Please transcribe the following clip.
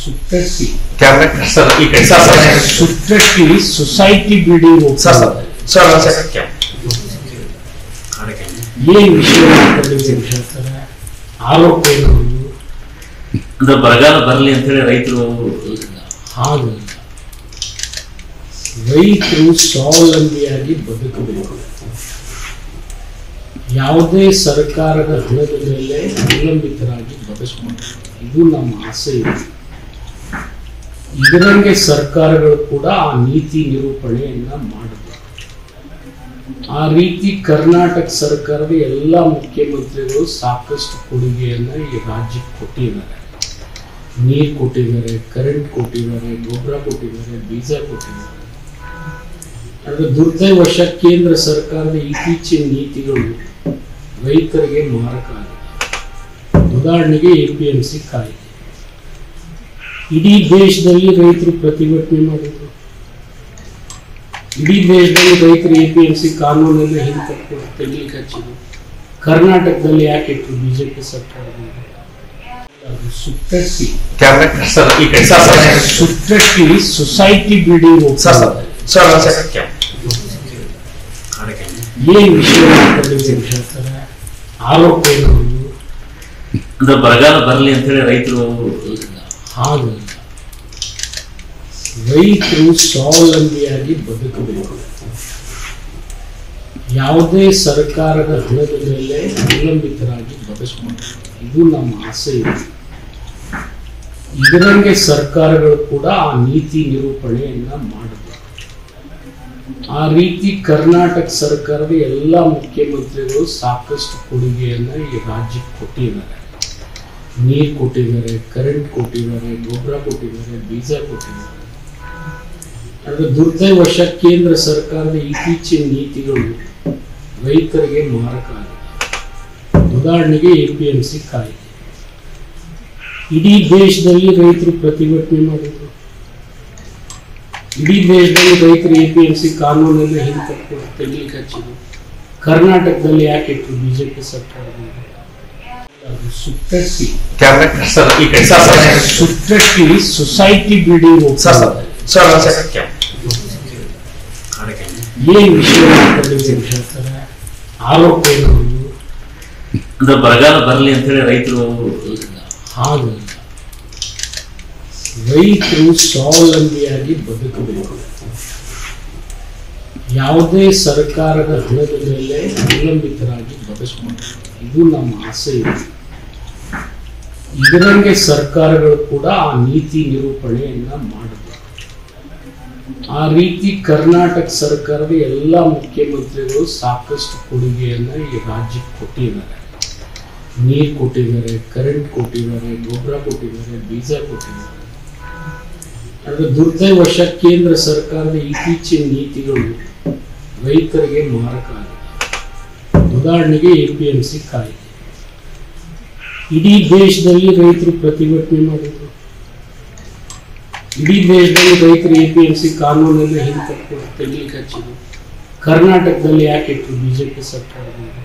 Suttatti sir ಈ ಕಡೆ sir ಸುಟ್ಟಟ್ಟಿ ಸೊಸೈಟಿ ಬಿಲ್ಡಿಂಗ್ ಸರ್ ಸರ್ ಏನ್ ವಿಷಯ ಮಾತಾಡಿದ್ರೆ ಆರೋಪ ಏನದು ಅಂದ್ರೆ ಬರಗಾಲ ಬರಲಿ ಅಂತ ಹೇಳಿ ರೈತರು ಹಾಗಲ್ಲ, ರೈತರು ಸ್ವಾವಲಂಬಿಯಾಗಿ ಬದುಕಬೇಕು. ಯಾವುದೇ ಸರ್ಕಾರದ ಹಣದ ಮೇಲೆ ಅವಲಂಬಿತರಾಗಿ ಬದುಕಬೇಕು, ಇದು ನಮ್ಮ ಆಸೆ ಇದೆ. ಇದರಂಗೆ ಸರ್ಕಾರಗಳು ಕೂಡ ಆ ನೀತಿ ನಿರೂಪಣೆಯನ್ನ ಮಾಡಬೇಕು. ಆ ರೀತಿ ಕರ್ನಾಟಕ ಸರ್ಕಾರದ ಎಲ್ಲ ಮುಖ್ಯಮಂತ್ರಿಗಳು ಸಾಕಷ್ಟು ಕೊಡುಗೆಯನ್ನ ಈ ರಾಜ್ಯಕ್ಕೆ ಕೊಟ್ಟಿದ್ದಾರೆ. ನೀರು ಕೊಟ್ಟಿದ್ದಾರೆ, ಕರೆಂಟ್ ಕೊಟ್ಟಿದ್ದಾರೆ, ಗೊಬ್ಬರ ಕೊಟ್ಟಿದ್ದಾರೆ, ಬೀಜ ಕೊಟ್ಟಿದ್ದಾರೆ. ಆದರೆ ದುರ್ದೈವಶ ಕೇಂದ್ರ ಸರ್ಕಾರದ ಇತ್ತೀಚಿನ ನೀತಿಗಳು ರೈತರಿಗೆ ಮಾರಕ ಆಗಿದೆ. ಉದಾಹರಣೆಗೆ APMC ಕಾಯ್ದೆ. ಇಡೀ ದೇಶದಲ್ಲಿ ರೈತರು ಪ್ರತಿಭಟನೆ ಮಾಡಿದ್ರು. ಇಡೀ ದೇಶದಲ್ಲಿ ರೈತರು APMC ಕಾನೂನನ್ನು ಹಿಂತಕ್ಕೆ ತೆಗೆಯಲಿಕ್ಕೆ ಹಚ್ಚಿದ್ರು. ಕರ್ನಾಟಕದಲ್ಲಿ ಯಾಕೆ ಇಟ್ಟರು ಬಿಜೆಪಿ ಸರ್ಕಾರದಿಂದ? ಸುಟ್ಟಟ್ಟಿ ಸರ್ ಈ ಕಡೆ ಸರ್ ಸುಟ್ಟಟ್ಟಿ ಸೊಸೈಟಿ ಬಿಲ್ಡಿಂಗ್ ಏನ್ ವಿಷಯ ಮಾತಾಡಿದ್ರೆ ಆರೋಪ ಏನದು ಅಂದ್ರೆ ಬರಗಾಲ ಬರಲಿ ಅಂತ ಹೇಳಿ ರೈತರು ಹಾಗಲ್ಲ, ರೈತರು ಸ್ವಾವಲಂಬಿಯಾಗಿ ಬದುಕಬೇಕು. ಯಾವುದೇ ಸರ್ಕಾರದ ಹಣದ ಮೇಲೆ ಅವಲಂಬಿತರಾಗಿ ಬದುಕಬೇಕು, ಇದು ನಮ್ಮ ಆಸೆ ಇದೆ. ಇದರಂಗೆ ಸರ್ಕಾರಗಳು ಕೂಡ ಆ ನೀತಿ ನಿರೂಪಣೆಯನ್ನ ಮಾಡಬೇಕು. ಆ ರೀತಿ ಕರ್ನಾಟಕ ಸರ್ಕಾರದ ಎಲ್ಲ ಮುಖ್ಯಮಂತ್ರಿಗಳು ಸಾಕಷ್ಟು ಕೊಡುಗೆಯನ್ನ ಈ ರಾಜ್ಯಕ್ಕೆ ಕೊಟ್ಟಿದ್ದಾರೆ. ನೀರು ಕೊಟ್ಟಿದ್ದಾರೆ, ಕರೆಂಟ್ ಕೊಟ್ಟಿದ್ದಾರೆ, ಗೊಬ್ಬರ ಕೊಟ್ಟಿದ್ದಾರೆ, ಬೀಜ ಕೊಟ್ಟಿದ್ದಾರೆ. ಆದರೆ ದುರ್ದೈವಶ ಕೇಂದ್ರ ಸರ್ಕಾರದ ಇತ್ತೀಚಿನ ನೀತಿಗಳು ರೈತರಿಗೆ ಮಾರಕ ಆಗಿದೆ. ಉದಾಹರಣೆಗೆ APMC ಕಾಯ್ದೆ. ಇಡೀ ದೇಶದಲ್ಲಿ ರೈತರು ಪ್ರತಿಭಟನೆ ಮಾಡಿದ್ರು. ಇಡೀ ದೇಶದಲ್ಲಿ ರೈತರು APMC ಕಾನೂನನ್ನು ಹಿಂತಕ್ಕೆ ತೆಗೆಯಲಿಕ್ಕೆ ಹಚ್ಚಿದ್ರು. ಕರ್ನಾಟಕದಲ್ಲಿ ಯಾಕೆ ಇಟ್ಟರು ಬಿಜೆಪಿ ಸರ್ಕಾರದಿಂದ? ಸುಟ್ಟಟ್ಟಿ ಸರ್ ಈ ಕಡೆ ಸರ್ ಸುಟ್ಟಟ್ಟಿ ಸೊಸೈಟಿ ಬಿಲ್ಡಿಂಗ್ ಏನ್ ವಿಷಯ ಮಾತಾಡಿದ್ರೆ ಆರೋಪ ಏನದು ಅಂದ್ರೆ ಬರಗಾಲ ಬರಲಿ ಅಂತ ಹೇಳಿ ರೈತರು ಹಾಗಲ್ಲ, ರೈತರು ಸ್ವಾವಲಂಬಿಯಾಗಿ ಬದುಕಬೇಕು. ಯಾವುದೇ ಸರ್ಕಾರದ ಹಣದ ಮೇಲೆ ಅವಲಂಬಿತರಾಗಿ ಬದುಕಬೇಕು, ಇದು ನಮ್ಮ ಆಸೆ ಇದೆ. ಇದರಂಗೆ ಸರ್ಕಾರಗಳು ಕೂಡ ಆ ನೀತಿ ನಿರೂಪಣೆಯನ್ನ ಮಾಡಬೇಕು. ಆ ರೀತಿ ಕರ್ನಾಟಕ ಸರ್ಕಾರದ ಎಲ್ಲ ಮುಖ್ಯಮಂತ್ರಿಗಳು ಸಾಕಷ್ಟು ಕೊಡುಗೆಯನ್ನ ಈ ರಾಜ್ಯಕ್ಕೆ ಕೊಟ್ಟಿದ್ದಾರೆ. ನೀರು ಕೊಟ್ಟಿದ್ದಾರೆ, ಕರೆಂಟ್ ಕೊಟ್ಟಿದ್ದಾರೆ, ಗೊಬ್ಬರ ಕೊಟ್ಟಿದ್ದಾರೆ, ಬೀಜ ಕೊಟ್ಟಿದ್ದಾರೆ. ಆದರೆ ದುರ್ದೈವಶ ಕೇಂದ್ರ ಸರ್ಕಾರದ ಇತ್ತೀಚಿನ ನೀತಿಗಳು ರೈತರಿಗೆ ಮಾರಕ ಆಗಿದೆ. ಉದಾಹರಣೆಗೆ APMC ಕಾಯ್ದೆ. ಇಡೀ ದೇಶದಲ್ಲಿ ರೈತರು ಪ್ರತಿಭಟನೆ ಮಾಡಿದ್ರು. ಇಡೀ ದೇಶದಲ್ಲಿ ರೈತರು APMC ಕಾನೂನನ್ನು ಹಿಂತಕ್ಕೆ ತೆಗೆಯಲಿಕ್ಕೆ ಹಚ್ಚಿದ್ರು. ಕರ್ನಾಟಕದಲ್ಲಿ ಯಾಕೆ ಇಟ್ಟರು ಬಿಜೆಪಿ ಸರ್ಕಾರದಿಂದ?